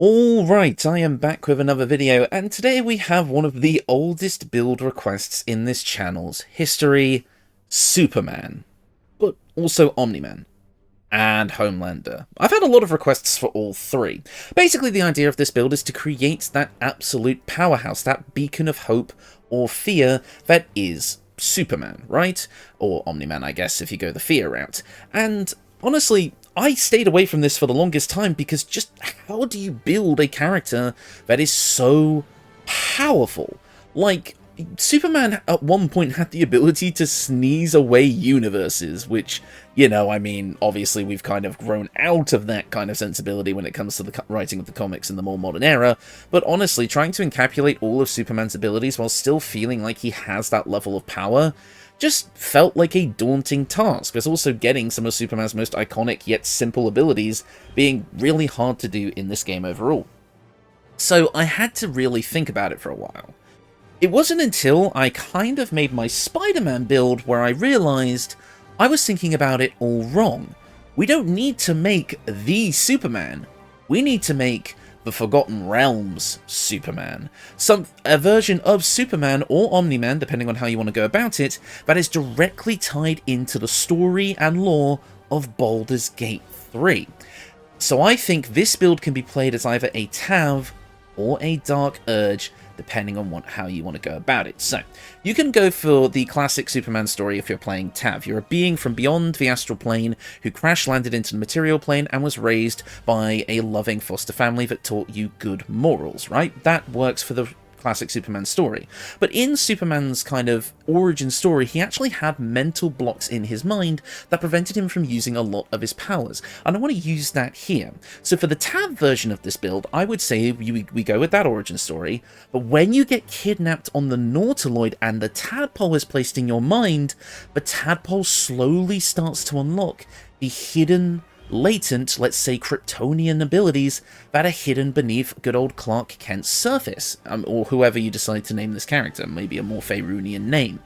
Alright, I am back with another video, and today we have one of the oldest build requests in this channel's history, Superman, but also Omni-Man, and Homelander. I've had a lot of requests for all three. Basically, the idea of this build is to create that absolute powerhouse, that beacon of hope or fear that is Superman, right? Or Omni-Man, I guess, if you go the fear route. And honestly, I stayed away from this for the longest time because just how do you build a character that is so powerful? Like, Superman at one point had the ability to sneeze away universes, which, you know, I mean, obviously we've kind of grown out of that kind of sensibility when it comes to the writing of the comics in the more modern era, but honestly, trying to encapsulate all of Superman's abilities while still feeling like he has that level of power just felt like a daunting task. There's also getting some of Superman's most iconic yet simple abilities being really hard to do in this game overall. So I had to really think about it for a while. It wasn't until I kind of made my Spider-Man build where I realized I was thinking about it all wrong. We don't need to make the Superman. We need to make the Forgotten Realms Superman. A version of Superman or Omni-Man, depending on how you want to go about it, that is directly tied into the story and lore of Baldur's Gate 3. So I think this build can be played as either a Tav or a Dark Urge, depending on how you want to go about it. So, you can go for the classic Superman story if you're playing Tav. You're a being from beyond the astral plane who crash-landed into the material plane and was raised by a loving foster family that taught you good morals, right? That works for the classic Superman story. But in Superman's kind of origin story, he actually had mental blocks in his mind that prevented him from using a lot of his powers. And I want to use that here. So for the Tav version of this build, I would say we go with that origin story, but when you get kidnapped on the Nautiloid and the tadpole is placed in your mind, the tadpole slowly starts to unlock the hidden latent, let's say, Kryptonian abilities that are hidden beneath good old Clark Kent's surface, or whoever you decide to name this character, maybe a more Faerunian name.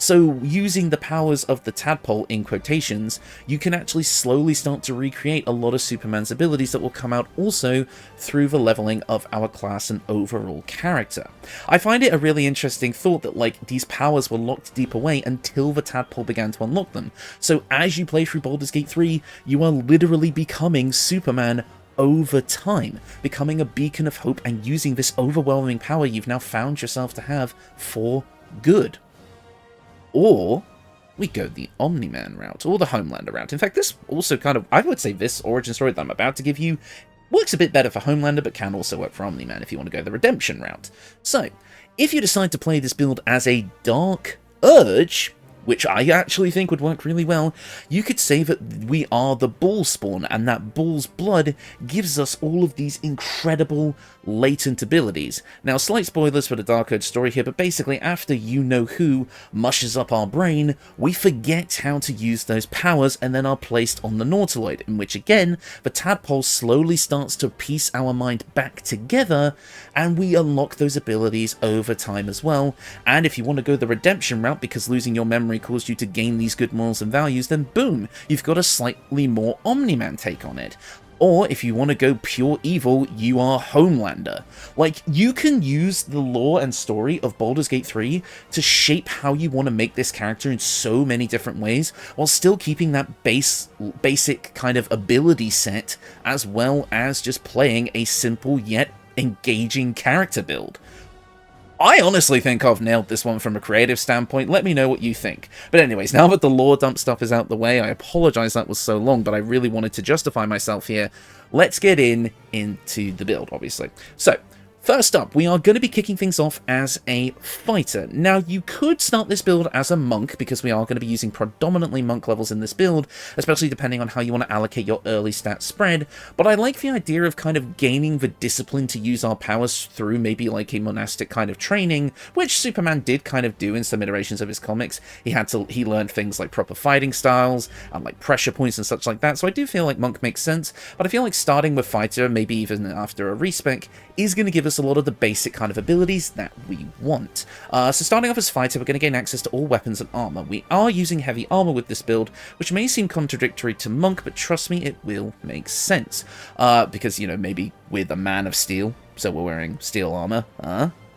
So, using the powers of the tadpole, in quotations, you can actually slowly start to recreate a lot of Superman's abilities that will come out also through the leveling of our class and overall character. I find it a really interesting thought that, like, these powers were locked deep away until the tadpole began to unlock them. So, as you play through Baldur's Gate 3, you are literally becoming Superman over time, becoming a beacon of hope and using this overwhelming power you've now found yourself to have for good. Or we go the Omni-Man route, or the Homelander route. In fact, this also kind of, I would say this origin story that I'm about to give you works a bit better for Homelander, but can also work for Omni-Man if you want to go the redemption route. So, if you decide to play this build as a Dark Urge, which I actually think would work really well, you could say that we are the Bull spawn, and that Bull's blood gives us all of these incredible latent abilities. Now, slight spoilers for the Dark Urge story here, but basically after you-know-who mushes up our brain, we forget how to use those powers and then are placed on the Nautiloid, in which again, the tadpole slowly starts to piece our mind back together, and we unlock those abilities over time as well. And if you want to go the redemption route, because losing your memory caused you to gain these good morals and values, then boom, you've got a slightly more Omni-Man take on it. Or if you want to go pure evil, you are Homelander. Like, you can use the lore and story of Baldur's Gate 3 to shape how you want to make this character in so many different ways, while still keeping that basic kind of ability set, as well as just playing a simple yet engaging character build. I honestly think I've nailed this one from a creative standpoint. Let me know what you think. But anyways, now that the lore dump stuff is out the way, I apologize that was so long, but I really wanted to justify myself here. Let's get into the build, obviously. So, first up, we are going to be kicking things off as a fighter. Now, you could start this build as a monk, because we are going to be using predominantly monk levels in this build, especially depending on how you want to allocate your early stat spread, but I like the idea of kind of gaining the discipline to use our powers through maybe like a monastic kind of training, which Superman did kind of do in some iterations of his comics. He learned things like proper fighting styles, and like pressure points and such like that, so I do feel like monk makes sense, but I feel like starting with fighter, maybe even after a respec, is going to give us us a lot of the basic kind of abilities that we want. So starting off as fighter, we're going to gain access to all weapons and armor. We are using heavy armor with this build, which may seem contradictory to monk, but trust me, it will make sense. Because, you know, maybe we're the man of steel, so we're wearing steel armor.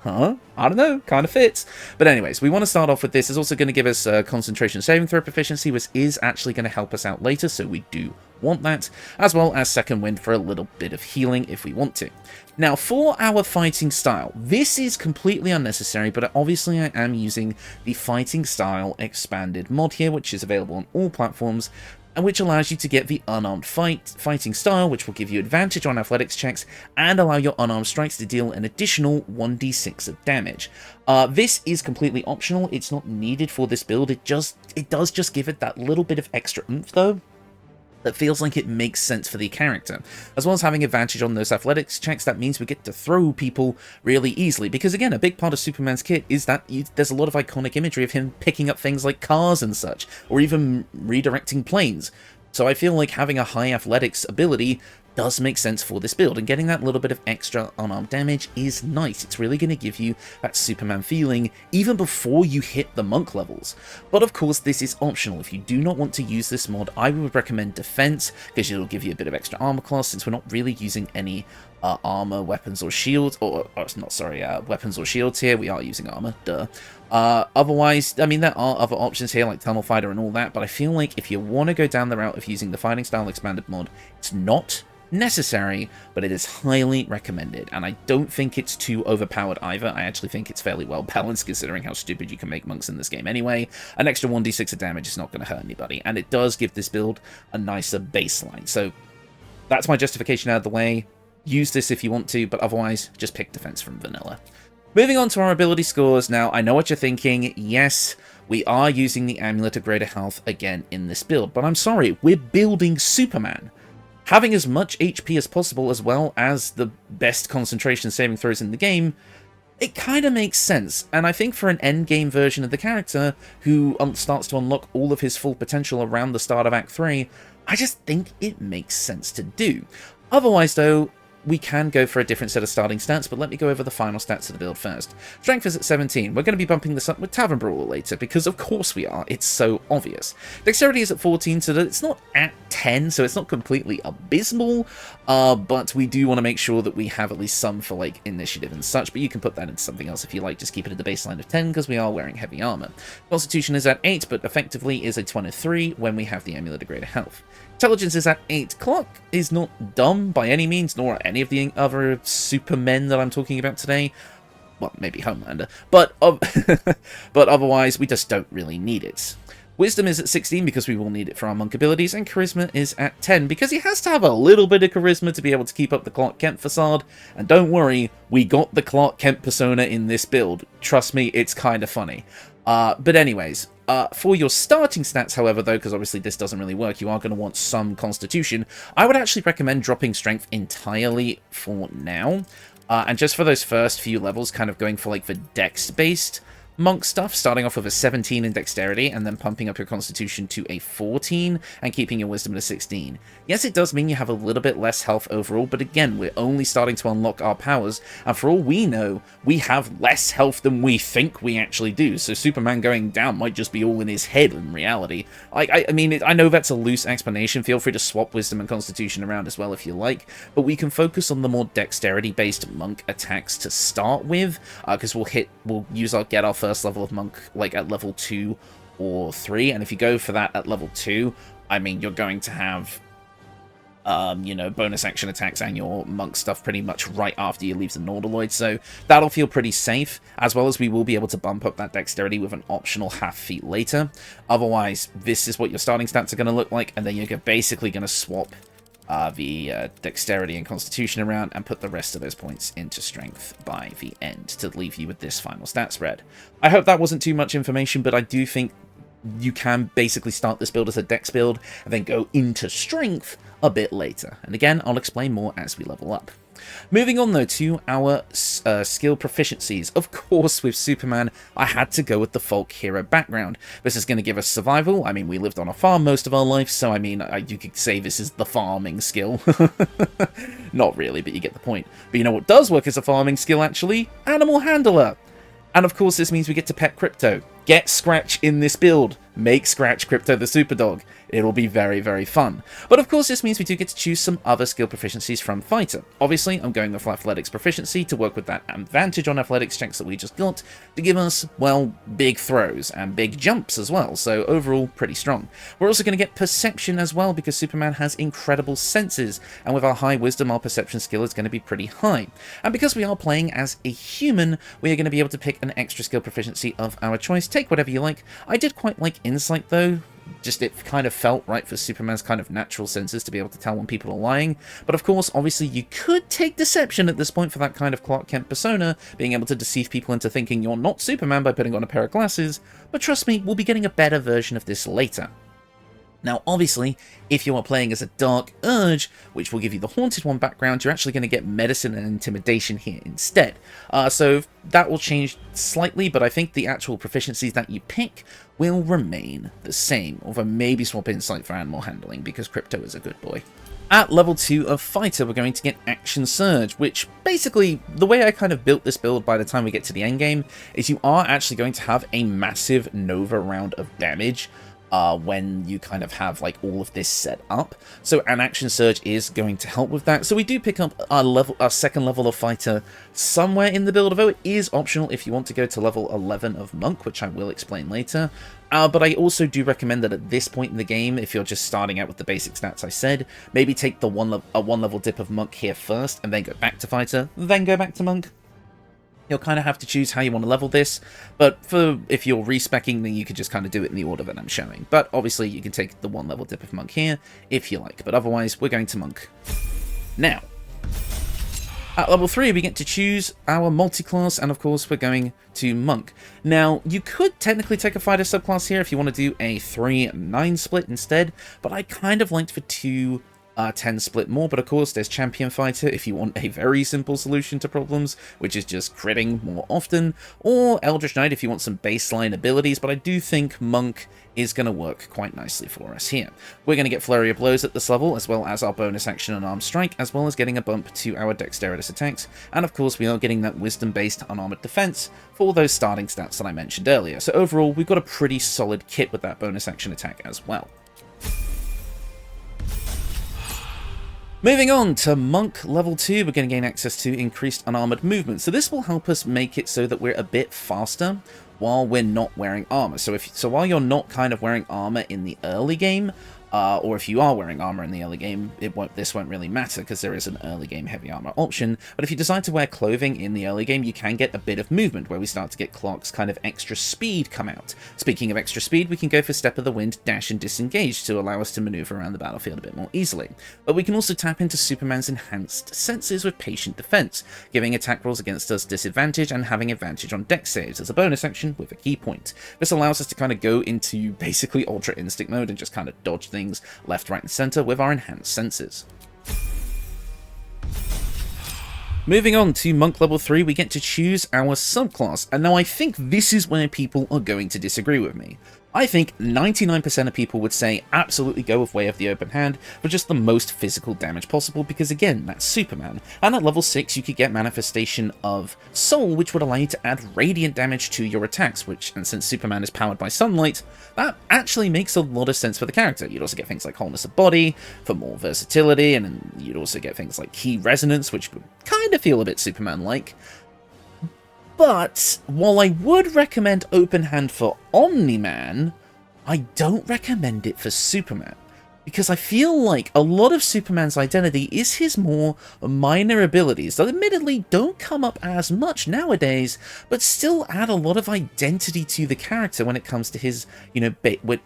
I don't know, kind of fits. But anyways, we want to start off with this. It's also going to give us concentration saving throw proficiency, which is actually going to help us out later, so we do want that, as well as second wind for a little bit of healing if we want to. Now, for our fighting style, this is completely unnecessary, but obviously I am using the fighting style expanded mod here, which is available on all platforms, and which allows you to get the unarmed fighting style, which will give you advantage on athletics checks and allow your unarmed strikes to deal an additional 1d6 of damage. This is completely optional. It's not needed for this build. It does just give it that little bit of extra oomph, though, that feels like it makes sense for the character. As well as having advantage on those athletics checks, that means we get to throw people really easily. Because again, a big part of Superman's kit is that there's a lot of iconic imagery of him picking up things like cars and such, or even redirecting planes. So I feel like having a high athletics ability does make sense for this build, and getting that little bit of extra unarmed damage is nice. It's really going to give you that Superman feeling even before you hit the monk levels. But of course, this is optional. If you do not want to use this mod, I would recommend defense, because it'll give you a bit of extra armor class, since we're not really using any armor, weapons, or shields, weapons or shields here. We are using armor, duh. Otherwise, I mean, there are other options here, like Tunnel Fighter and all that, but I feel like if you want to go down the route of using the Fighting Style Expanded mod, it's not necessary, but it is highly recommended, and I don't think it's too overpowered either. I actually think it's fairly well balanced, considering how stupid you can make monks in this game anyway. An extra 1d6 of damage is not going to hurt anybody, and it does give this build a nicer baseline. So that's my justification out of the way. Use this if you want to, but otherwise, just pick defense from vanilla. Moving on to our ability scores. Now, I know what you're thinking. Yes, we are using the Amulet of Greater Health again in this build, but I'm sorry, we're building Superman. Having as much HP as possible, as well as the best concentration saving throws in the game, it kind of makes sense. And I think for an endgame version of the character, who starts to unlock all of his full potential around the start of Act 3, I just think it makes sense to do. Otherwise, though, we can go for a different set of starting stats, but let me go over the final stats of the build first. Strength is at 17. We're going to be bumping this up with Tavern Brawler later, because of course we are. It's so obvious. Dexterity is at 14, so that it's not at 10, so it's not completely abysmal, but we do want to make sure that we have at least some for, like, initiative and such, but you can put that into something else if you like. Just keep it at the baseline of 10, because we are wearing heavy armor. Constitution is at 8, but effectively is a 23 when we have the Amulet of Greater Health. Intelligence is at 8. Clock is not dumb by any means, nor any of the other supermen that I'm talking about today. Well, maybe Homelander, but but otherwise we just don't really need it. Wisdom is at 16 because we will need it for our monk abilities, and Charisma is at 10 because he has to have a little bit of Charisma to be able to keep up the Clark Kent facade. And don't worry, we got the Clark Kent persona in this build. Trust me, it's kind of funny. But anyways, for your starting stats, however, though, because obviously this doesn't really work, you are going to want some Constitution. I would actually recommend dropping Strength entirely for now. And just for those first few levels, kind of going for like the Dex-based monk stuff, starting off with a 17 in dexterity and then pumping up your constitution to a 14 and keeping your wisdom at a 16. Yes, it does mean you have a little bit less health overall, but again, we're only starting to unlock our powers, and for all we know, we have less health than we think we actually do, so Superman going down might just be all in his head in reality. I mean, I know that's a loose explanation. Feel free to swap wisdom and constitution around as well if you like, but we can focus on the more dexterity-based monk attacks to start with, because we'll get our first level of monk like at level 2 or 3, and if you go for that at level 2, I mean, you're going to have you know, bonus action attacks and your monk stuff pretty much right after you leave the Nautiloid, so that'll feel pretty safe, as well as we will be able to bump up that dexterity with an optional half feat later. Otherwise, this is what your starting stats are going to look like, and then you're basically going to swap the dexterity and constitution around and put the rest of those points into strength by the end to leave you with this final stat spread. I hope that wasn't too much information, but I do think you can basically start this build as a dex build and then go into strength a bit later. And again, I'll explain more as we level up. Moving on though to our skill proficiencies. Of course, with Superman, I had to go with the folk hero background. This is going to give us survival. I mean, we lived on a farm most of our life, so I mean, you could say this is the farming skill. Not really, but you get the point. But you know what does work as a farming skill, actually? Animal Handler. And of course, this means we get to pet Crypto. Get Scratch in this build. Make Scratch Crypto the super dog. It'll be very, very fun. But of course, this means we do get to choose some other skill proficiencies from Fighter. Obviously, I'm going with Athletics proficiency to work with that advantage on Athletics checks that we just got to give us, well, big throws and big jumps as well. So overall, pretty strong. We're also going to get Perception as well because Superman has incredible senses. And with our high wisdom, our perception skill is going to be pretty high. And because we are playing as a human, we are going to be able to pick an extra skill proficiency of our choice. Take whatever you like. I did quite like Insight though. Just it kind of felt right for Superman's kind of natural senses to be able to tell when people are lying. But of course, obviously, you could take Deception at this point for that kind of Clark Kent persona, being able to deceive people into thinking you're not Superman by putting on a pair of glasses. But trust me, we'll be getting a better version of this later. Now, obviously, if you are playing as a Dark Urge, which will give you the Haunted One background, you're actually going to get Medicine and Intimidation here instead. So that will change slightly, but I think the actual proficiencies that you pick will remain the same, although maybe swap Insight for Animal Handling, because Crypto is a good boy. At level 2 of Fighter, we're going to get Action Surge, which basically, the way I kind of built this build by the time we get to the endgame, is you are actually going to have a massive Nova round of damage when you kind of have like all of this set up. So an Action Surge is going to help with that. So we do pick up our second level of Fighter somewhere in the build, although it is optional if you want to go to level 11 of Monk, which I will explain later. But I also do recommend that at this point in the game, if you're just starting out with the basic stats I said, maybe take the one level dip of Monk here first, and then go back to Fighter, then go back to Monk. You'll kind of have to choose how you want to level this, but if you're respecking, then you can just kind of do it in the order that I'm showing. But obviously, you can take the one level dip of Monk here, if you like, but otherwise, we're going to Monk. Now, at level 3, we get to choose our multiclass, and of course, we're going to Monk. Now, you could technically take a fighter subclass here if you want to do a 3-9 split instead, but I kind of liked for 2 10 split more, but of course there's Champion Fighter if you want a very simple solution to problems, which is just critting more often, or Eldritch Knight if you want some baseline abilities, but I do think Monk is going to work quite nicely for us here. We're going to get Flurry of Blows at this level, as well as our bonus action Unarmed Strike, as well as getting a bump to our Dexterous attacks, and of course we are getting that Wisdom-based Unarmored Defense for those starting stats that I mentioned earlier. So overall, we've got a pretty solid kit with that bonus action attack as well. Moving on to Monk level 2, we're going to gain access to increased unarmored movement. So this will help us make it so that we're a bit faster while we're not wearing armor. So while you're not kind of wearing armor in the early game, or if you are wearing armor in the early game, this won't really matter because there is an early game heavy armor option. But if you decide to wear clothing in the early game, you can get a bit of movement where we start to get Clark's kind of extra speed come out. Speaking of extra speed, we can go for Step of the Wind, Dash, and Disengage to allow us to maneuver around the battlefield a bit more easily. But we can also tap into Superman's enhanced senses with Patient Defense, giving attack rolls against us disadvantage and having advantage on dex saves as a bonus action with a key point. This allows us to kind of go into basically Ultra Instinct mode and just kind of dodge things left, right, and center with our enhanced senses. Moving on to Monk level 3, we get to choose our subclass, and now I think this is where people are going to disagree with me. I think 99% of people would say absolutely go with Way of the Open Hand for just the most physical damage possible, because again, that's Superman. And at level 6, you could get Manifestation of Soul, which would allow you to add radiant damage to your attacks, and since Superman is powered by sunlight, that actually makes a lot of sense for the character. You'd also get things like Wholeness of Body for more versatility, and then you'd also get things like Key Resonance, which would kind of feel a bit Superman-like. But while I would recommend Open Hand for Omni-Man, I don't recommend it for Superman, because I feel like a lot of Superman's identity is his more minor abilities that admittedly don't come up as much nowadays, but still add a lot of identity to the character when it comes to his, when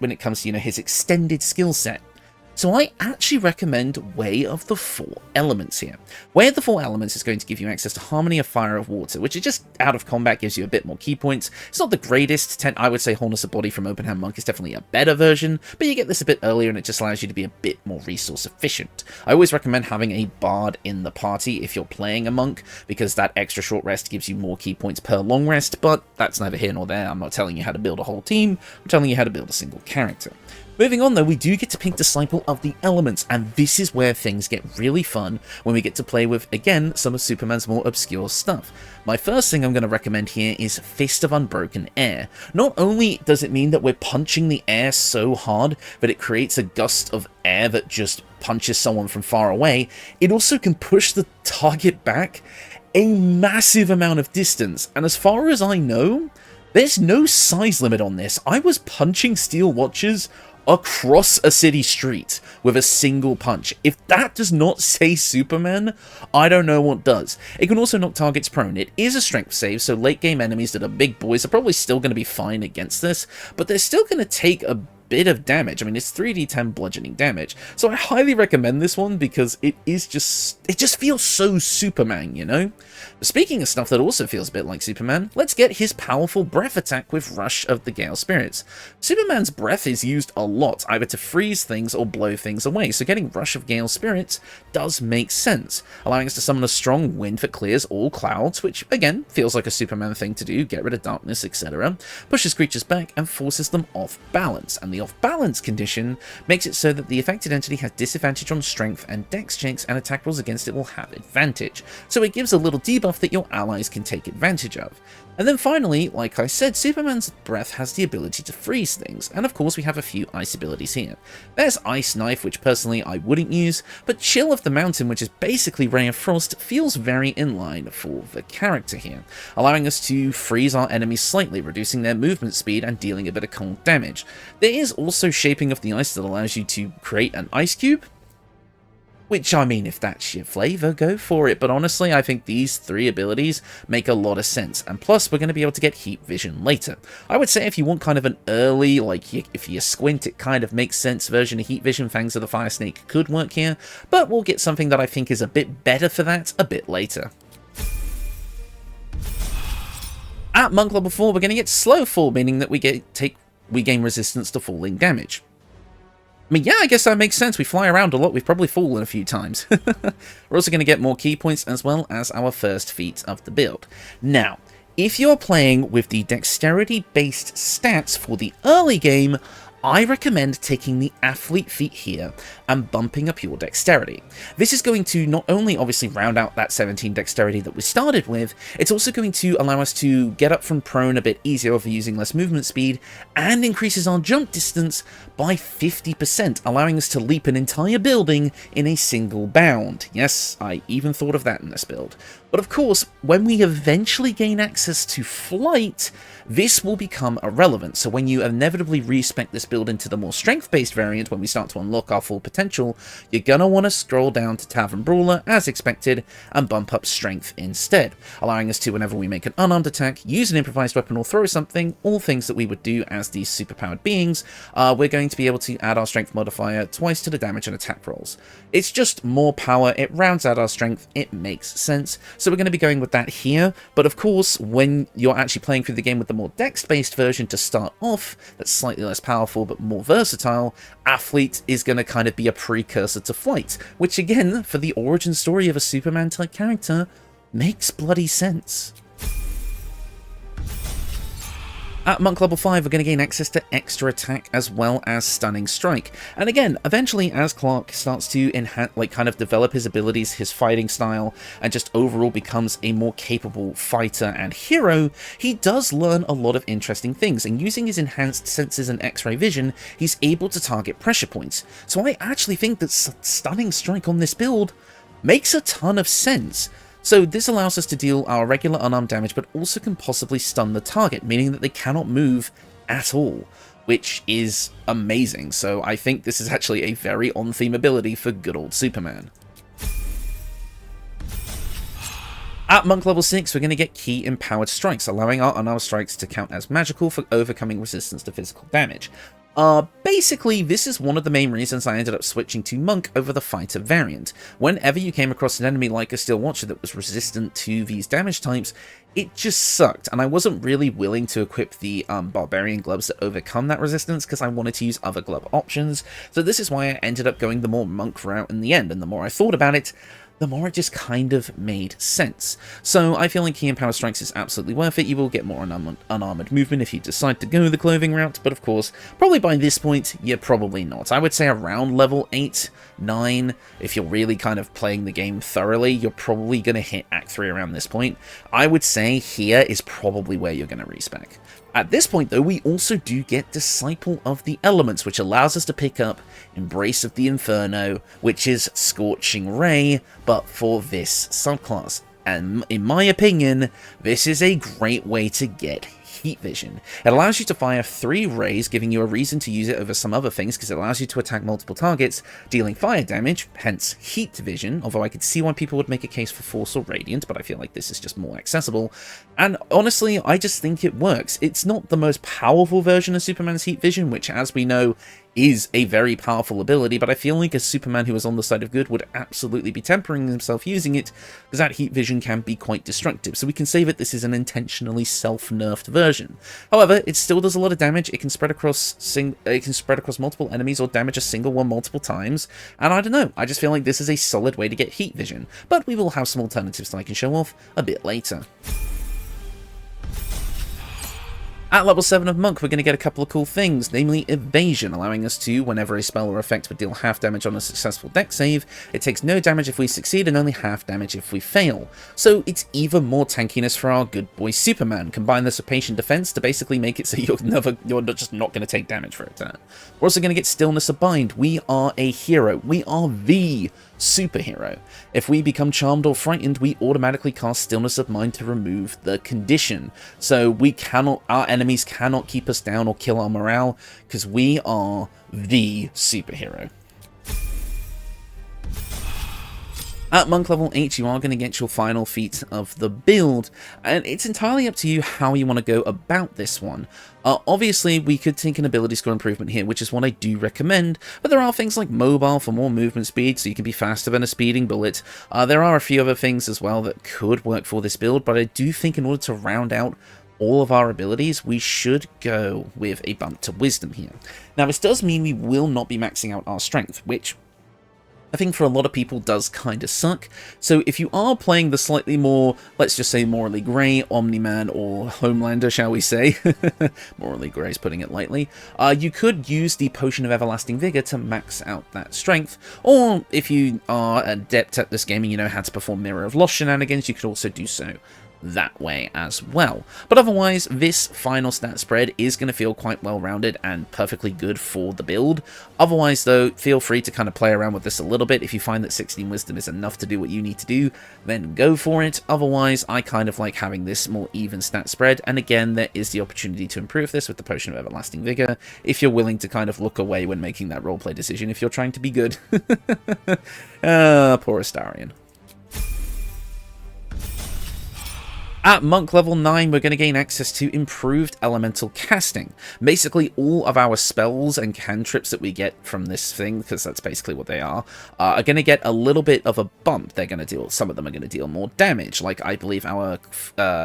it comes to, his extended skill set. So I actually recommend Way of the Four Elements here. Way of the Four Elements is going to give you access to Harmony of Fire of Water, which is just out of combat gives you a bit more key points. It's not the greatest. I would say Wholeness of Body from Open Hand Monk is definitely a better version, but you get this a bit earlier and it just allows you to be a bit more resource efficient. I always recommend having a bard in the party if you're playing a monk, because that extra short rest gives you more key points per long rest, but that's neither here nor there. I'm not telling you how to build a whole team, I'm telling you how to build a single character. Moving on though, we do get to pick Disciple of the Elements, and this is where things get really fun when we get to play with, again, some of Superman's more obscure stuff. My first thing I'm going to recommend here is Fist of Unbroken Air. Not only does it mean that we're punching the air so hard that it creates a gust of air that just punches someone from far away, it also can push the target back a massive amount of distance, and as far as I know, there's no size limit on this. I was punching steel watches across a city street with a single punch. If that does not say Superman, I don't know what does. It can also knock targets prone. It is a strength save, so late game enemies that are big boys are probably still going to be fine against this, but they're still going to take a bit of damage. I mean, it's 3d10 bludgeoning damage, so I highly recommend this one because it just feels so Superman, you know? Speaking of stuff that also feels a bit like Superman, let's get his powerful breath attack with Rush of the Gale Spirits. Superman's breath is used a lot, either to freeze things or blow things away, so getting Rush of Gale Spirits does make sense, allowing us to summon a strong wind that clears all clouds, which again feels like a Superman thing to do, get rid of darkness, etc., pushes creatures back and forces them off balance, and the off-balance condition makes it so that the affected entity has disadvantage on strength and dex checks, and attack rolls against it will have advantage. So it gives a little debuff that your allies can take advantage of. And then finally, like I said, Superman's breath has the ability to freeze things, and of course we have a few ice abilities here. There's Ice Knife, which personally I wouldn't use, but Chill of the Mountain, which is basically Ray of Frost, feels very in line for the character here, allowing us to freeze our enemies slightly, reducing their movement speed and dealing a bit of cold damage. There is also Shaping of the Ice that allows you to create an ice cube, which, I mean, if that's your flavor, go for it. But honestly, I think these three abilities make a lot of sense. And plus, we're going to be able to get Heat Vision later. I would say if you want kind of an early, like, if you squint, it kind of makes sense version of Heat Vision, Fangs of the Fire Snake could work here. But we'll get something that I think is a bit better for that a bit later. At Monk level 4, we're going to get Slow Fall, meaning that we gain resistance to falling damage. I mean, yeah, I guess that makes sense. We fly around a lot. We've probably fallen a few times. We're also going to get more key points as well as our first feat of the build. Now, if you're playing with the dexterity-based stats for the early game, I recommend taking the athlete feat here and bumping up your dexterity. This is going to not only obviously round out that 17 dexterity that we started with, it's also going to allow us to get up from prone a bit easier over using less movement speed, and increases our jump distance by 50%, allowing us to leap an entire building in a single bound. Yes, I even thought of that in this build. But of course, when we eventually gain access to flight, this will become irrelevant. So when you inevitably respec this build into the more strength-based variant, when we start to unlock our full potential, you're gonna want to scroll down to Tavern Brawler, as expected, and bump up strength instead, allowing us to, whenever we make an unarmed attack, use an improvised weapon or throw something, all things that we would do as these superpowered beings, we're going to be able to add our strength modifier twice to the damage and attack rolls. It's just more power, it rounds out our strength, it makes sense. So we're going to be going with that here, but of course, when you're actually playing through the game with the more dex-based version to start off, that's slightly less powerful but more versatile, Athlete is going to kind of be a precursor to Flight, which again, for the origin story of a Superman-type character, makes bloody sense. At Monk level 5, we're going to gain access to extra attack as well as stunning strike. And again, eventually as Clark starts to kind of develop his abilities, his fighting style, and just overall becomes a more capable fighter and hero, he does learn a lot of interesting things, and using his enhanced senses and X-ray vision, he's able to target pressure points. So I actually think that stunning strike on this build makes a ton of sense. So this allows us to deal our regular unarmed damage, but also can possibly stun the target, meaning that they cannot move at all, which is amazing. So I think this is actually a very on-theme ability for good old Superman. At Monk level 6, we're going to get Key Empowered Strikes, allowing our unarmed strikes to count as magical for overcoming resistance to physical damage. Basically, this is one of the main reasons I ended up switching to Monk over the Fighter variant. Whenever you came across an enemy like a Steel Watcher that was resistant to these damage types, it just sucked, and I wasn't really willing to equip the barbarian gloves that overcome that resistance because I wanted to use other glove options, so this is why I ended up going the more Monk route in the end, and the more I thought about it, the more it just kind of made sense. So I feel like Key and Power Strikes is absolutely worth it. You will get more unarmored movement if you decide to go the clothing route, but of course, probably by this point, you're probably not. I would say around level 8, 9, if you're really kind of playing the game thoroughly, you're probably going to hit Act 3 around this point. I would say here is probably where you're going to respec. At this point, though, we also do get Disciple of the Elements, which allows us to pick up Embrace of the Inferno, which is Scorching Ray, but for this subclass. And in my opinion, this is a great way to get heat vision. It allows you to fire 3 rays, giving you a reason to use it over some other things, because it allows you to attack multiple targets, dealing fire damage, hence heat vision, although I could see why people would make a case for Force or Radiant, but I feel like this is just more accessible. And honestly, I just think it works. It's not the most powerful version of Superman's heat vision, which, as we know, is a very powerful ability, but I feel like a Superman who is on the side of good would absolutely be tempering himself using it, because that heat vision can be quite destructive, so we can say that this is an intentionally self-nerfed version. However, it still does a lot of damage. It can spread across multiple enemies or damage a single one multiple times, and I don't know, I just feel like this is a solid way to get heat vision, but we will have some alternatives that I can show off a bit later. At level 7 of Monk, we're going to get a couple of cool things, namely Evasion, allowing us to, whenever a spell or effect would deal half damage on a successful dex save, it takes no damage if we succeed and only half damage if we fail. So it's even more tankiness for our good boy Superman. Combine this with Patient Defense to basically make it so you're just not going to take damage for a turn. We're also going to get Stillness of Bind. We are a hero. We are the superhero. If we become charmed or frightened, we automatically cast Stillness of Mind to remove the condition. So our enemies cannot keep us down or kill our morale, because we are the superhero. At Monk level 8, you are going to get your final feat of the build, and it's entirely up to you how you want to go about this one. Obviously, we could take an ability score improvement here, which is what I do recommend, but there are things like mobile for more movement speed, so you can be faster than a speeding bullet. There are a few other things as well that could work for this build, but I do think in order to round out all of our abilities, we should go with a bump to Wisdom here. Now, this does mean we will not be maxing out our Strength, which I think for a lot of people does kind of suck. So if you are playing the slightly more, let's just say morally grey, Omni-Man or Homelander, shall we say, morally grey is putting it lightly, you could use the Potion of Everlasting Vigor to max out that strength, or if you are adept at this game and you know how to perform Mirror of Lost shenanigans, you could also do so that way as well. But otherwise, this final stat spread is going to feel quite well rounded and perfectly good for the build. Otherwise though, feel free to kind of play around with this a little bit. If you find that 16 wisdom is enough to do what you need to do, then go for it. Otherwise, I kind of like having this more even stat spread, and again, there is the opportunity to improve this with the Potion of Everlasting Vigor if you're willing to kind of look away when making that roleplay decision if you're trying to be good. Poor Astarion. At Monk level 9, we're going to gain access to improved elemental casting. Basically, all of our spells and cantrips that we get from this thing, because that's basically what they are going to get a little bit of a bump. They're going to deal, some of them are going to deal more damage. Like, I believe our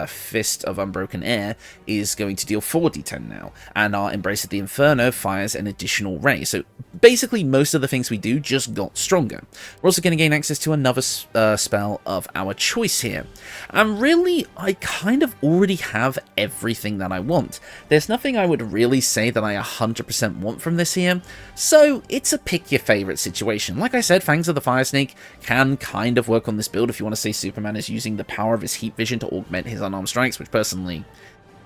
Fist of Unbroken Air is going to deal 4d10 now, and our Embrace of the Inferno fires an additional ray. So basically, most of the things we do just got stronger. We're also going to gain access to another spell of our choice here. And really, I kind of already have everything that I want. There's nothing I would really say that I 100% want from this here, so it's a pick your favorite situation. Like I said, Fangs of the Fire Snake can kind of work on this build if you want to say Superman is using the power of his heat vision to augment his unarmed strikes, which personally,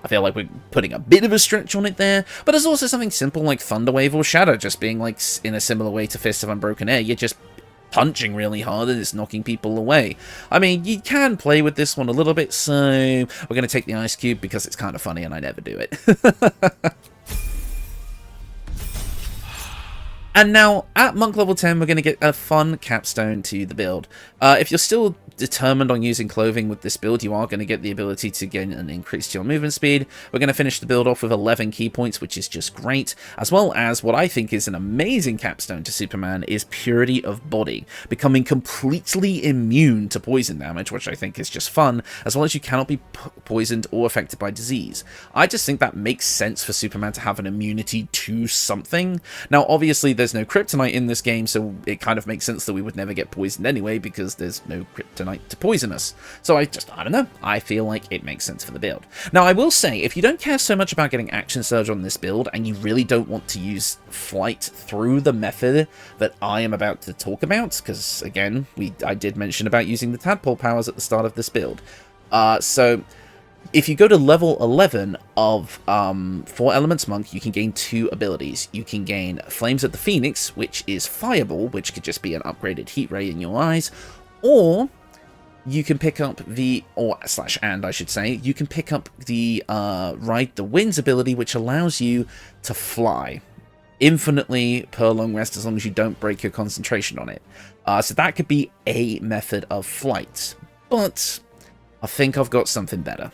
I feel like we're putting a bit of a stretch on it there, but there's also something simple like Thunderwave or Shadow, just being like in a similar way to Fist of Unbroken Air. You're just punching really hard and it's knocking people away. I mean, you can play with this one a little bit, so we're going to take the Ice Cube because it's kind of funny and I never do it. And now, at Monk level 10, we're going to get a fun capstone to the build. If you're still determined on using clothing with this build, you are going to get the ability to gain an increase to your movement speed. We're going to finish the build off with 11 key points, which is just great, as well as what I think is an amazing capstone to Superman is purity of body, becoming completely immune to poison damage, which I think is just fun, as well as you cannot be poisoned or affected by disease. I just think that makes sense for Superman to have an immunity to something. Now, obviously, there's no kryptonite in this game, so it kind of makes sense that we would never get poisoned anyway, because there's no kryptonite to poison us. So I don't know, I feel like it makes sense for the build. Now, I will say, if you don't care so much about getting action surge on this build, and you really don't want to use flight through the method that I am about to talk about, because again, I did mention about using the tadpole powers at the start of this build. So if you go to level 11 of 4 Elements Monk, you can gain 2 abilities. You can gain Flames of the Phoenix, which is Fireball, which could just be an upgraded heat ray in your eyes, or you can pick up the, I should say, you can pick up the Ride the Winds ability, which allows you to fly infinitely per long rest as long as you don't break your concentration on it. So that could be a method of flight, but I think I've got something better.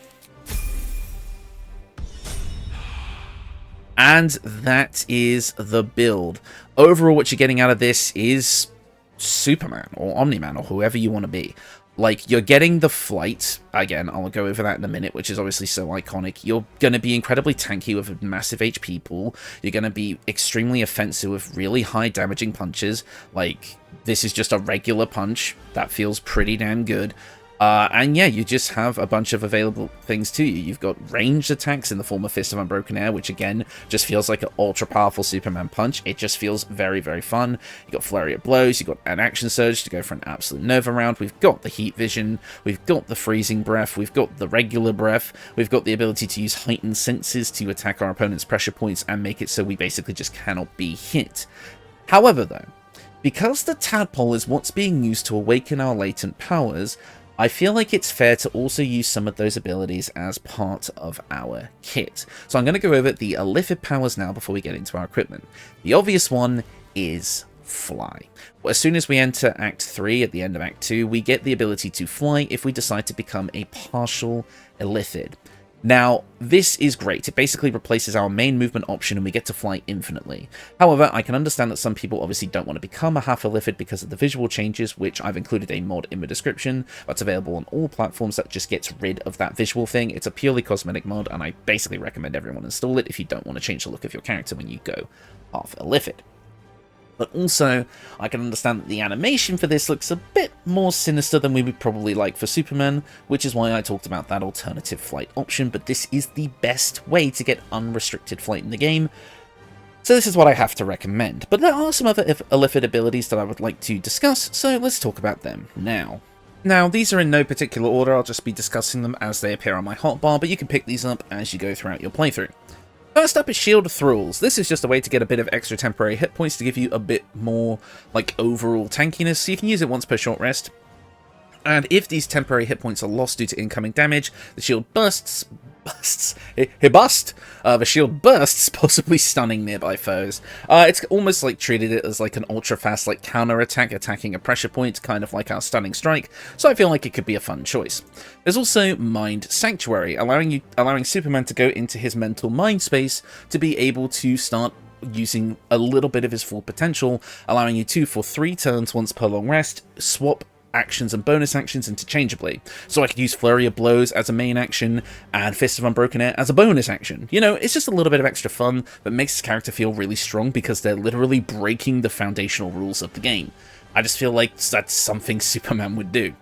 And that is the build. Overall, what you're getting out of this is Superman, or Omni-Man, or whoever you want to be. Like, you're getting the flight, again, I'll go over that in a minute, which is obviously so iconic. You're going to be incredibly tanky with a massive HP pool. You're going to be extremely offensive with really high damaging punches. Like, this is just a regular punch. That feels pretty damn good. And yeah, you just have a bunch of available things to you. You've got ranged attacks in the form of Fist of Unbroken Air, which again, just feels like an ultra-powerful Superman punch. It just feels very, very fun. You've got Flurry of Blows, you've got an Action Surge to go for an Absolute Nova round, we've got the Heat Vision, we've got the Freezing Breath, we've got the Regular Breath, we've got the ability to use Heightened Senses to attack our opponent's pressure points and make it so we basically just cannot be hit. However, though, because the Tadpole is what's being used to awaken our latent powers, I feel like it's fair to also use some of those abilities as part of our kit. So I'm going to go over the Illithid Powers now before we get into our equipment. The obvious one is Fly. As soon as we enter Act 3 at the end of Act 2, we get the ability to fly if we decide to become a partial Illithid. Now, this is great. It basically replaces our main movement option and we get to fly infinitely. However, I can understand that some people obviously don't want to become a half Illithid because of the visual changes, which I've included a mod in the description. That's available on all platforms that just gets rid of that visual thing. It's a purely cosmetic mod, and I basically recommend everyone install it if you don't want to change the look of your character when you go half Illithid. But also, I can understand that the animation for this looks a bit more sinister than we would probably like for Superman, which is why I talked about that alternative flight option, but this is the best way to get unrestricted flight in the game, so this is what I have to recommend. But there are some other Illithid abilities that I would like to discuss, so let's talk about them now. Now, these are in no particular order, I'll just be discussing them as they appear on my hotbar, but you can pick these up as you go throughout your playthrough. First up is Shield Thralls. This is just a way to get a bit of extra temporary hit points to give you a bit more, like, overall tankiness, so you can use it once per short rest. And if these temporary hit points are lost due to incoming damage, the shield bursts, the shield bursts, possibly stunning nearby foes. It's almost like treated it as like an ultra fast like counter attack, attacking a pressure point, kind of like our stunning strike, so I feel like it could be a fun choice. There's also Mind Sanctuary, allowing Superman to go into his mental mind space to be able to start using a little bit of his full potential, allowing you to, for 3 turns once per long rest, swap actions and bonus actions interchangeably. So I could use Flurry of Blows as a main action and Fist of Unbroken Air as a bonus action. You know, it's just a little bit of extra fun that makes this character feel really strong because they're literally breaking the foundational rules of the game. I just feel like that's something Superman would do.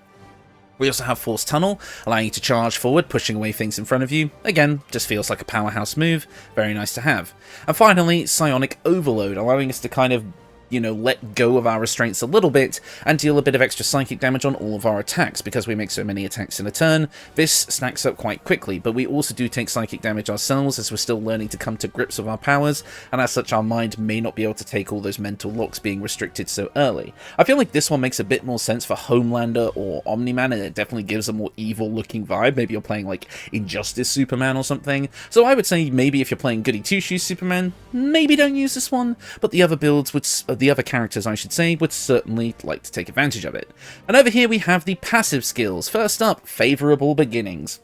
We also have Force Tunnel, allowing you to charge forward, pushing away things in front of you. Again, just feels like a powerhouse move, very nice to have. And finally, Psionic Overload, allowing us to kind of, you know, let go of our restraints a little bit and deal a bit of extra psychic damage on all of our attacks. Because we make so many attacks in a turn, this stacks up quite quickly, but we also do take psychic damage ourselves as we're still learning to come to grips with our powers, and as such our mind may not be able to take all those mental locks being restricted so early. I feel like this one makes a bit more sense for Homelander or Omni-Man, and it definitely gives a more evil looking vibe. Maybe you're playing like Injustice Superman or something, so I would say maybe if you're playing Goody Two Shoes Superman, maybe don't use this one, but the other builds would the other characters, I should say, would certainly like to take advantage of it. And over here we have the passive skills. First up, Favourable Beginnings.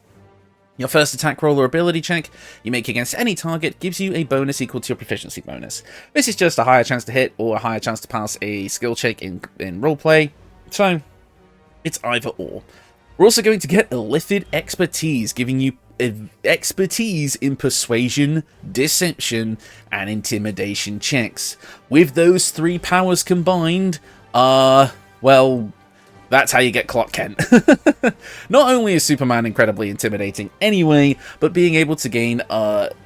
Your first attack roll or ability check you make against any target gives you a bonus equal to your proficiency bonus. This is just a higher chance to hit or a higher chance to pass a skill check in roleplay, so it's either or. We're also going to get Illithid Expertise, giving you expertise in persuasion, deception, and intimidation checks. With those 3 powers combined, well, that's how you get Clark Kent. Not only is Superman incredibly intimidating anyway, but being able to gain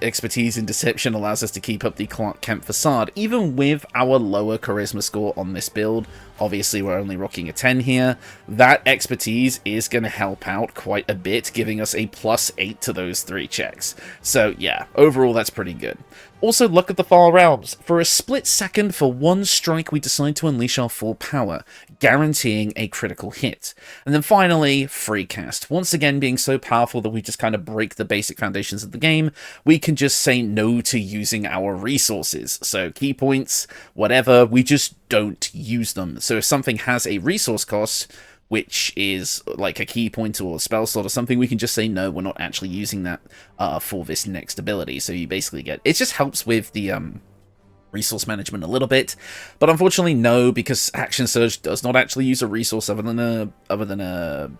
expertise in deception allows us to keep up the Clark Kent facade, even with our lower charisma score on this build. Obviously, we're only rocking a 10 here. That expertise is going to help out quite a bit, giving us a +8 to those 3 checks. So yeah, overall that's pretty good. Also, look at the Far Realms. For a split second, for 1 strike, we decide to unleash our full power, guaranteeing a critical hit. And then finally, Free Cast. Once again, being so powerful that we just kind of break the basic foundations of the game, we can just say no to using our resources. So key points, whatever, we just don't use them. So if something has a resource cost, which is like a key point or a spell slot or something, we can just say no, we're not actually using that for this next ability. So you basically get, it just helps with the resource management a little bit, but unfortunately no, because Action Surge does not actually use a resource other than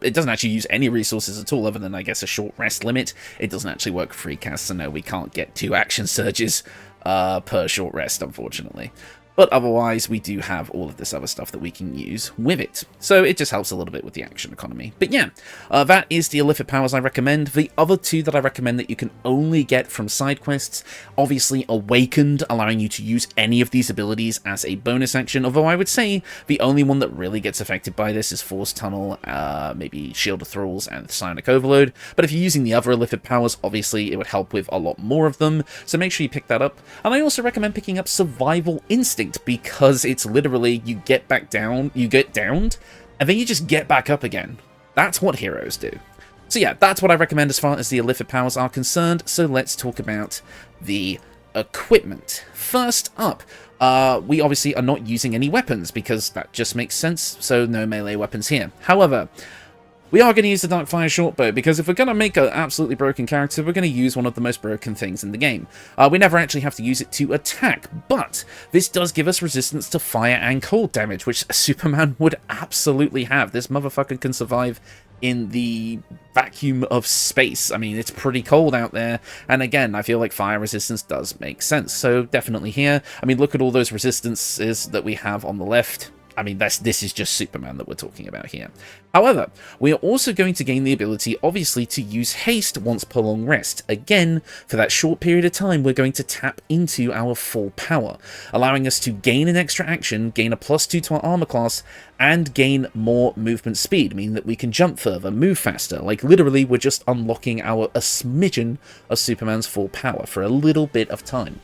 it doesn't actually use any resources at all other than, I guess, a short rest limit. It doesn't actually work for free cast, so no, we can't get 2 Action Surges per short rest, unfortunately. But otherwise, we do have all of this other stuff that we can use with it. So it just helps a little bit with the action economy. But yeah, that is the Illithid Powers I recommend. The other 2 that I recommend that you can only get from side quests, obviously Awakened, allowing you to use any of these abilities as a bonus action. Although I would say the only one that really gets affected by this is Force Tunnel, maybe Shield of Thralls, and Psionic Overload. But if you're using the other Illithid Powers, obviously it would help with a lot more of them. So make sure you pick that up. And I also recommend picking up Survival Instinct, because it's literally you get back down, you get downed, and then you just get back up again. That's what heroes do. So yeah, that's what I recommend as far as the Illithid Powers are concerned. So let's talk about the equipment. First up, we obviously are not using any weapons, because that just makes sense, so no melee weapons here. However, we are going to use the Darkfire Shortbow, because if we're going to make an absolutely broken character, we're going to use one of the most broken things in the game. We never actually have to use it to attack, but this does give us resistance to fire and cold damage, which Superman would absolutely have. This motherfucker can survive in the vacuum of space. I mean, it's pretty cold out there, and again, I feel like fire resistance does make sense, so definitely here. I mean, look at all those resistances that we have on the left. I mean, this is just Superman that we're talking about here. However, we are also going to gain the ability, obviously, to use haste once per long rest. Again, for that short period of time, we're going to tap into our full power, allowing us to gain an extra action, gain a +2 to our armor class, and gain more movement speed, meaning that we can jump further, move faster. Like, literally, we're just unlocking a smidgen of Superman's full power for a little bit of time.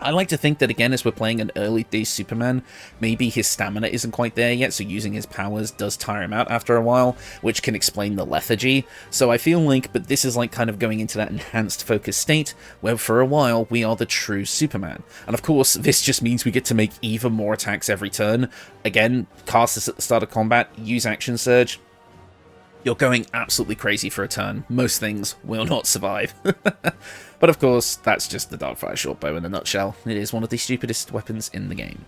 I like to think that, again, as we're playing an early day Superman, maybe his stamina isn't quite there yet, so using his powers does tire him out after a while, which can explain the lethargy. So I feel like, but this is like kind of going into that enhanced focus state, where for a while we are the true Superman. And of course, this just means we get to make even more attacks every turn. Again, cast this at the start of combat, use Action Surge. You're going absolutely crazy for a turn. Most things will not survive. But of course, that's just the Darkfire Shortbow in a nutshell. It is one of the stupidest weapons in the game.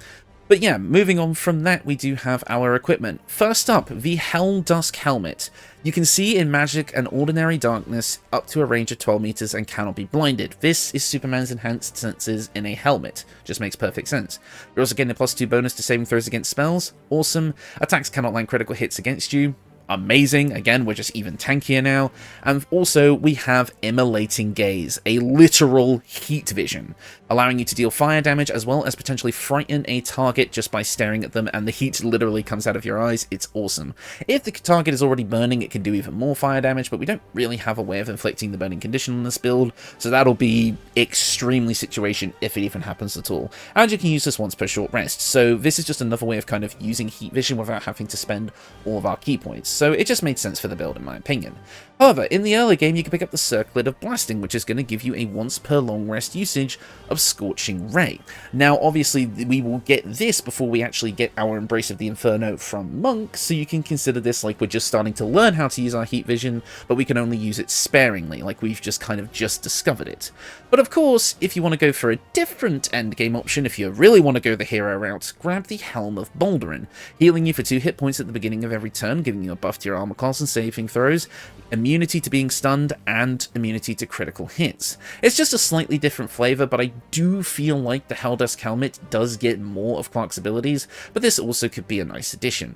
But yeah, moving on from that, we do have our equipment. First up, the Hell Dusk Helmet. You can see in magic and ordinary darkness up to a range of 12 meters and cannot be blinded. This is Superman's enhanced senses in a helmet. Just makes perfect sense. You're also getting a +2 bonus to saving throws against spells. Awesome. Attacks cannot land critical hits against you. Amazing. Again, we're just even tankier now. And also, we have Immolating Gaze, a literal heat vision, allowing you to deal fire damage as well as potentially frighten a target just by staring at them, and the heat literally comes out of your eyes. It's awesome. If the target is already burning, it can do even more fire damage, but we don't really have a way of inflicting the burning condition on this build, so that'll be extremely situation if it even happens at all. And you can use this once per short rest, so this is just another way of kind of using heat vision without having to spend all of our key points. so it just made sense for the build in my opinion. However, in the early game you can pick up the Circlet of Blasting, which is going to give you a once per long rest usage of Scorching Ray. Now obviously we will get this before we actually get our Embrace of the Inferno from Monk, so you can consider this like we're just starting to learn how to use our heat vision, but we can only use it sparingly, like we've just kind of just discovered it. But of course, if you want to go for a different endgame option, if you really want to go the hero route, grab the Helm of Baldur, healing you for 2 hit points at the beginning of every turn, giving you a buff to your armor class and saving throws, immunity to being stunned, and immunity to critical hits. It's just a slightly different flavor, but I do feel like the Helldusk Helmet does get more of Clark's abilities, but this also could be a nice addition.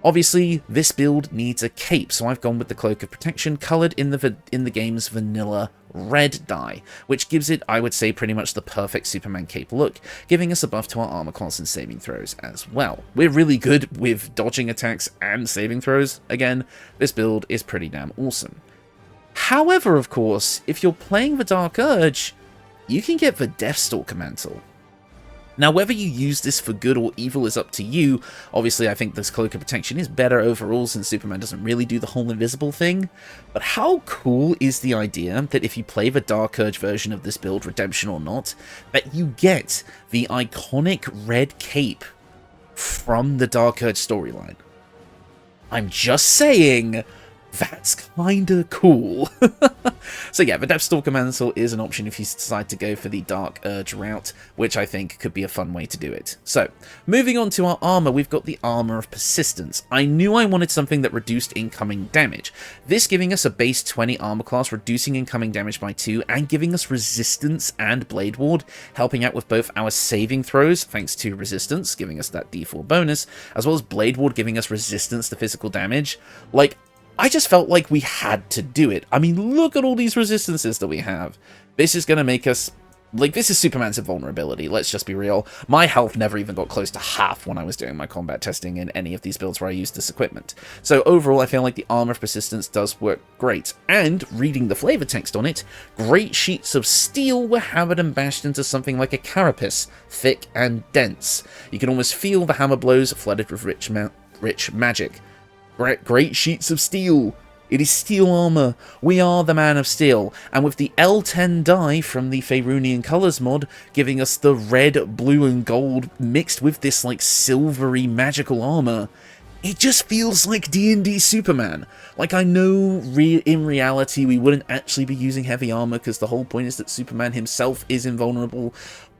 Obviously, this build needs a cape, so I've gone with the Cloak of Protection, coloured in the game's vanilla red dye, which gives it, I would say, pretty much the perfect Superman cape look, giving us a buff to our armor class and saving throws as well. We're really good with dodging attacks and saving throws. Again, this build is pretty damn awesome. However, of course, if you're playing the Dark Urge, you can get the Deathstalker Mantle. Now, whether you use this for good or evil is up to you. Obviously, I think this Cloak of Protection is better overall since Superman doesn't really do the whole invisible thing. But how cool is the idea that if you play the Dark Urge version of this build, Redemption or not, that you get the iconic red cape from the Dark Urge storyline? I'm just saying, that's kinda cool. So yeah, the Deathstalker Mantle is an option if you decide to go for the Dark Urge route, which I think could be a fun way to do it. So, moving on to our armor, we've got the Armour of Persistence. I knew I wanted something that reduced incoming damage. This giving us a base 20 armor class, reducing incoming damage by 2, and giving us resistance and Blade Ward, helping out with both our saving throws, thanks to resistance, giving us that D4 bonus, as well as Blade Ward giving us resistance to physical damage. Like, I just felt like we had to do it. I mean, look at all these resistances that we have. This is going to make us... Like, this is Superman's invulnerability, let's just be real. My health never even got close to half when I was doing my combat testing in any of these builds where I used this equipment. So overall, I feel like the Armour of Persistence does work great. And, reading the flavor text on it, great sheets of steel were hammered and bashed into something like a carapace, thick and dense. You can almost feel the hammer blows flooded with rich magic. Great sheets of steel. It is steel armor. We are the Man of Steel. And with the L10 dye from the Faerunian Colors mod, giving us the red, blue, and gold mixed with this like silvery magical armor, it just feels like D&D Superman. Like, I know in reality we wouldn't actually be using heavy armor because the whole point is that Superman himself is invulnerable.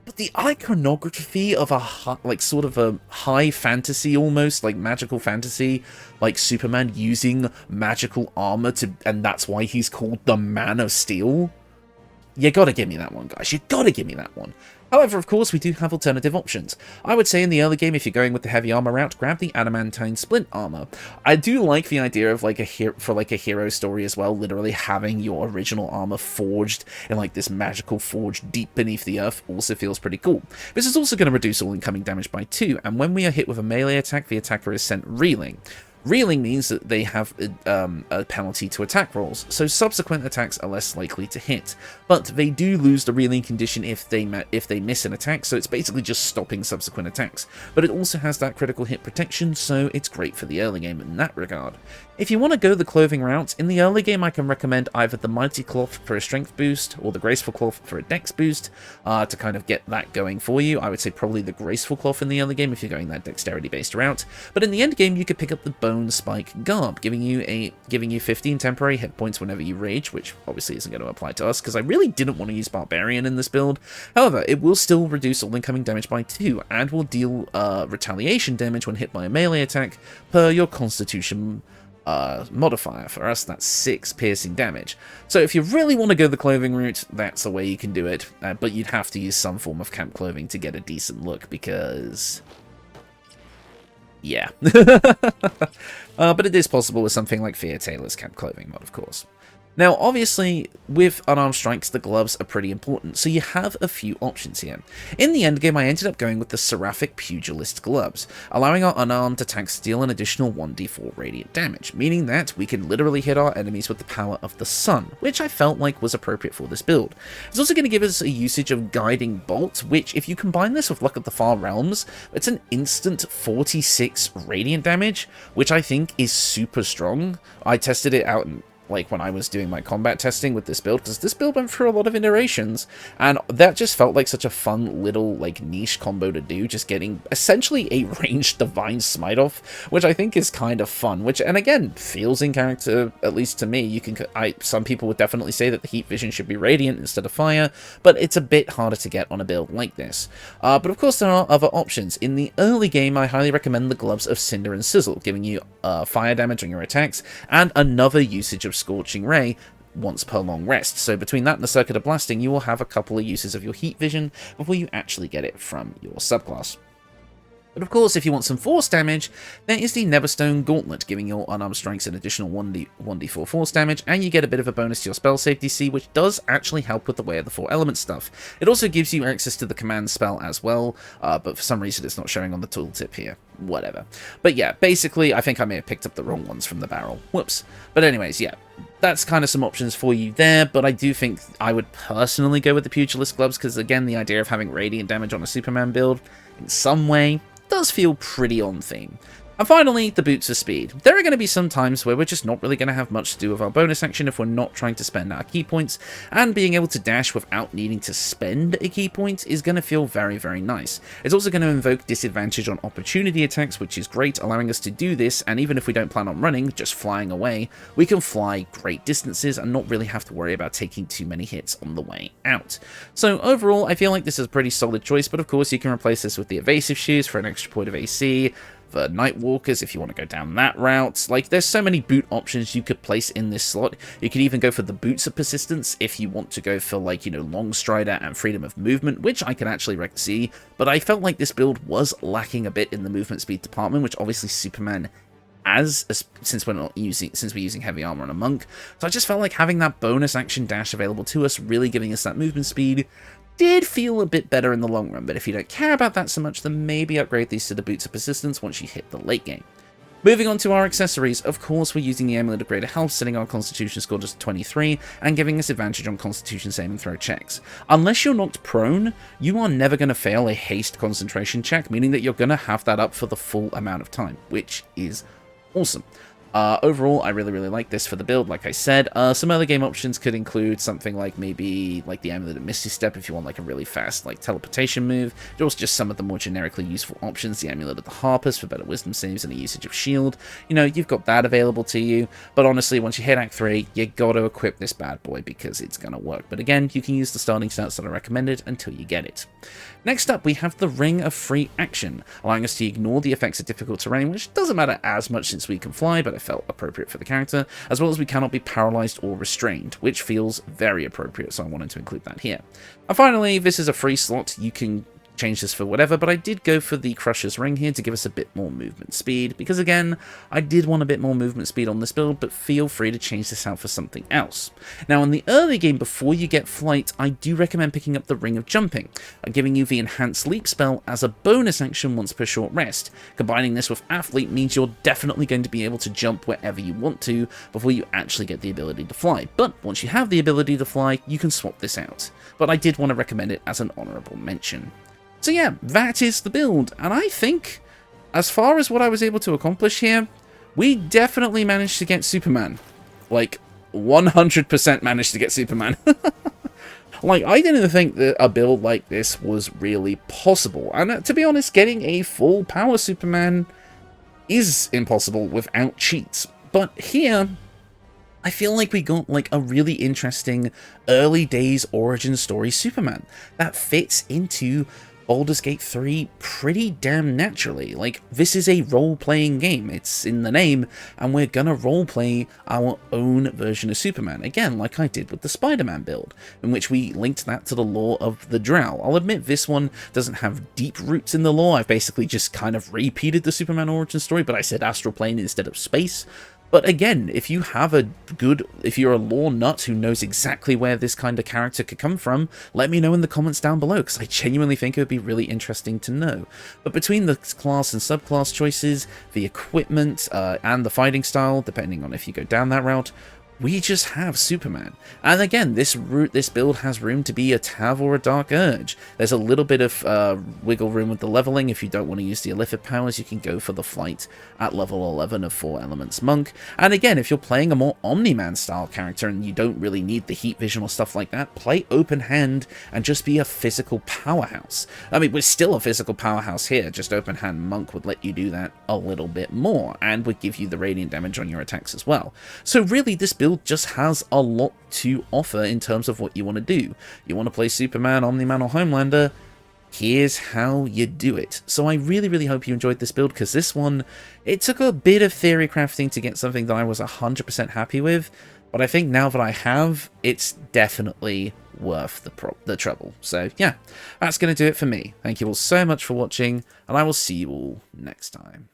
But the iconography of sort of a high fantasy almost, like magical fantasy, like Superman using magical armor and that's why he's called the Man of Steel. You gotta give me that one, guys. You gotta give me that one. However, of course, we do have alternative options. I would say in the early game, if you're going with the heavy armor route, grab the adamantine splint armor. I do like the idea of like a hero story as well, literally having your original armor forged in like this magical forge deep beneath the earth also feels pretty cool. This is also going to reduce all incoming damage by 2, and when we are hit with a melee attack, the attacker is sent reeling. Reeling means that they have a penalty to attack rolls, so subsequent attacks are less likely to hit. But they do lose the reeling condition if they miss an attack, so it's basically just stopping subsequent attacks. But it also has that critical hit protection, so it's great for the early game in that regard. If you want to go the clothing route, in the early game I can recommend either the Mighty Cloth for a strength boost, or the Graceful Cloth for a dex boost, to kind of get that going for you. I would say probably the Graceful Cloth in the early game if you're going that dexterity-based route. But in the end game you could pick up the Bone Spike Garb, giving you 15 temporary hit points whenever you rage, which obviously isn't going to apply to us because I really didn't want to use Barbarian in this build. However, it will still reduce all incoming damage by 2 and will deal retaliation damage when hit by a melee attack per your Constitution modifier. For us, that's 6 piercing damage. So if you really want to go the clothing route, that's a way you can do it, but you'd have to use some form of camp clothing to get a decent look because... yeah. But it is possible with something like Thea Taylor's camp clothing mod, of course. Now, obviously, with unarmed strikes, the gloves are pretty important, so you have a few options here. In the endgame, I ended up going with the Seraphic Pugilist gloves, allowing our unarmed attacks to deal an additional 1d4 radiant damage, meaning that we can literally hit our enemies with the power of the sun, which I felt like was appropriate for this build. It's also going to give us a usage of Guiding Bolt, which, if you combine this with Luck of the Far Realms, it's an instant 46 radiant damage, which I think is super strong. I tested it out in when I was doing my combat testing with this build, because this build went through a lot of iterations, and that just felt like such a fun little niche combo to do, just getting essentially a ranged divine smite off, which I think is kind of fun, which, and again, feels in character, at least to me. Some people would definitely say that the heat vision should be radiant instead of fire, but it's a bit harder to get on a build like this. But of course there are other options. In the early game, I highly recommend the gloves of Cinder and Sizzle, giving you fire damage on your attacks, and another usage of Scorching Ray once per long rest. So between that and the Circuit of Blasting, you will have a couple of uses of your heat vision before you actually get it from your subclass. But of course, if you want some force damage, there is the Neverstone Gauntlet, giving your unarmed strikes an additional 1d4 force damage, and you get a bit of a bonus to your spell save DC, which does actually help with the Way of the Four Elements stuff. It also gives you access to the command spell as well, but for some reason it's not showing on the tooltip here. Whatever. But yeah, basically, I think I may have picked up the wrong ones from the barrel. Whoops. But anyways, yeah, that's kind of some options for you there, but I do think I would personally go with the Pugilist gloves, because again, the idea of having radiant damage on a Superman build, in some way, does feel pretty on theme. And finally, the Boots of Speed. There are going to be some times where we're just not really going to have much to do with our bonus action if we're not trying to spend our key points, and being able to dash without needing to spend a key point is going to feel very, very nice. It's also going to invoke disadvantage on opportunity attacks, which is great, allowing us to do this, and even if we don't plan on running, just flying away, we can fly great distances and not really have to worry about taking too many hits on the way out. So overall, I feel like this is a pretty solid choice, but of course you can replace this with the Evasive Shoes for an extra point of AC, for Nightwalkers if you want to go down that route. There's so many boot options you could place in this slot. You could even go for the Boots of Persistence if you want to go for, Long Strider and Freedom of Movement, which I can actually see, but I felt like this build was lacking a bit in the movement speed department, which obviously Superman since we're using heavy armor on a monk. So I just felt like having that bonus action dash available to us, really giving us that movement speed, did feel a bit better in the long run, but if you don't care about that so much, then maybe upgrade these to the Boots of Persistence once you hit the late game. Moving on to our accessories, of course we're using the Amulet of Greater Health, setting our Constitution score to 23, and giving us advantage on Constitution saving throw checks. Unless you're knocked prone, you are never going to fail a haste concentration check, meaning that you're going to have that up for the full amount of time, which is awesome. Overall, I really, really like this for the build, like I said. Some other game options could include something like maybe the Amulet of Misty Step if you want a really fast teleportation move. There's also just some of the more generically useful options, the Amulet of the Harpers for better wisdom saves and a usage of shield. You've got that available to you, but honestly, once you hit Act 3, you gotta equip this bad boy because it's gonna work. But again, you can use the starting stats that are recommended until you get it. Next up, we have the Ring of Free Action, allowing us to ignore the effects of difficult terrain, which doesn't matter as much since we can fly, but I felt appropriate for the character, as well as we cannot be paralyzed or restrained, which feels very appropriate, so I wanted to include that here. And finally, this is a free slot. You can change this for whatever, but I did go for the Crusher's Ring here to give us a bit more movement speed, because again, I did want a bit more movement speed on this build, but feel free to change this out for something else. Now, in the early game, before you get Flight, I do recommend picking up the Ring of Jumping, giving you the Enhanced Leap spell as a bonus action once per short rest. Combining this with Athlete means you're definitely going to be able to jump wherever you want to before you actually get the ability to fly, but once you have the ability to fly, you can swap this out. But I did want to recommend it as an honourable mention. So yeah, that is the build, and I think, as far as what I was able to accomplish here, we definitely managed to get Superman. 100% managed to get Superman. I didn't think that a build like this was really possible, and to be honest, getting a full power Superman is impossible without cheats. But here, I feel like we got a really interesting early days origin story Superman that fits into Baldur's Gate 3 pretty damn naturally. This is a role-playing game, it's in the name, and we're gonna role-play our own version of Superman, again, like I did with the Spider-Man build, in which we linked that to the lore of the Drow. I'll admit this one doesn't have deep roots in the lore, I've basically just kind of repeated the Superman origin story, but I said astral plane instead of space. But again, if you have if you're a lore nut who knows exactly where this kind of character could come from, let me know in the comments down below, because I genuinely think it would be really interesting to know. But between the class and subclass choices, the equipment, and the fighting style, depending on if you go down that route, we just have Superman. And again, this build has room to be a Tav or a Dark Urge. There's a little bit of wiggle room with the leveling. If you don't want to use the Illithid Powers, you can go for the Flight at level 11 of 4 Elements Monk. And again, if you're playing a more Omni-Man style character and you don't really need the heat vision or stuff like that, play Open Hand and just be a physical powerhouse. I mean, we're still a physical powerhouse here, just Open Hand Monk would let you do that a little bit more, and would give you the radiant damage on your attacks as well. So really, this build just has a lot to offer in terms of what you want to do. You want to play Superman, Omni-Man, or Homelander? Here's how you do it. So I really, really hope you enjoyed this build, because this one, it took a bit of theory crafting to get something that I was 100% happy with, but I think now that I have, it's definitely worth the trouble. So yeah, that's going to do it for me. Thank you all so much for watching, and I will see you all next time.